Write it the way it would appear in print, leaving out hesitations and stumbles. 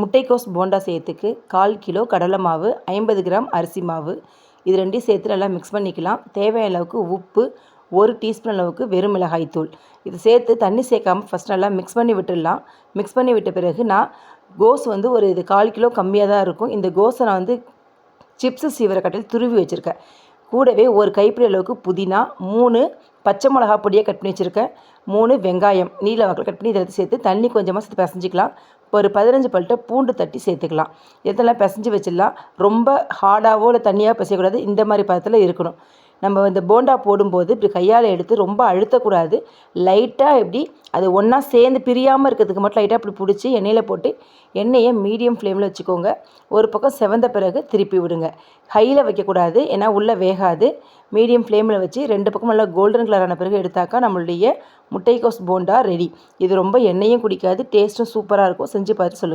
முட்டைக்கோஸ் போண்டா செய்யறதுக்கு 1/4 கிலோ கடலை மாவு, 50 கிராம் அரிசி மாவு, இது ரெண்டையும் சேர்த்து நல்லா மிக்ஸ் பண்ணிக்கலாம். தேவையான அளவுக்கு உப்பு, 1 டீஸ்பூன் அளவுக்கு வெறும் மிளகாய் தூள், இது சேர்த்து தண்ணி சேர்க்காமல் ஃபஸ்ட் நல்லா மிக்ஸ் பண்ணி விட்டுடலாம். மிக்ஸ் பண்ணி விட்ட பிறகு நான் கோஸ் வந்து இது 1/4 கிலோ கம்மியாக தான் இருக்கும். இந்த கோஸை நான் சிப்ஸு சீவிர கட்டையில் துருவி வச்சுருக்கேன். கூடவே ஒரு கைப்பிடி அளவுக்கு புதினா, 3 பச்சை மிளகா பொடியாக கட் பண்ணி வச்சுருக்கேன், 3 வெங்காயம் நீல வாக்கில் கட் பண்ணி இதை சேர்த்து தண்ணி கொஞ்சமாக சேர்த்து பிசைஞ்சிக்கலாம். ஒரு 15 பல்ட்ட பூண்டு தட்டி சேர்த்துக்கலாம். இதெல்லாம் பிசைஞ்சு வச்சிடலாம். ரொம்ப ஹார்டாகவோ இல்லை தண்ணியாக பிசையக்கூடாது. இந்த மாதிரி பதத்தில் இருக்கணும். நம்ம இந்த போண்டா போடும்போது இப்படி கையால் எடுத்து ரொம்ப அழுத்தக்கூடாது. லைட்டாக எப்படி அது ஒன்றா சேர்ந்து பிரியாமல் இருக்கிறதுக்கு மட்டும் லைட்டாக இப்படி பிடிச்சி எண்ணெயில் போட்டு எண்ணெயை மீடியம் ஃப்ளேமில் வச்சுக்கோங்க. ஒரு பக்கம் செவந்த பிறகு திருப்பி விடுங்க. ஹையில் வைக்கக்கூடாது, ஏன்னா உள்ளே வேகாது. மீடியம் ஃப்ளேமில் வச்சு 2 பக்கம் நல்லா கோல்டன் கலரான பிறகு எடுத்தாக்கா நம்மளுடைய முட்டைக்கோஸ் போண்டா ரெடி. இது ரொம்ப எண்ணெயும் குடிக்காது, டேஸ்ட்டும் சூப்பராக இருக்கும். செஞ்சு பார்த்து சொல்லுங்கள்.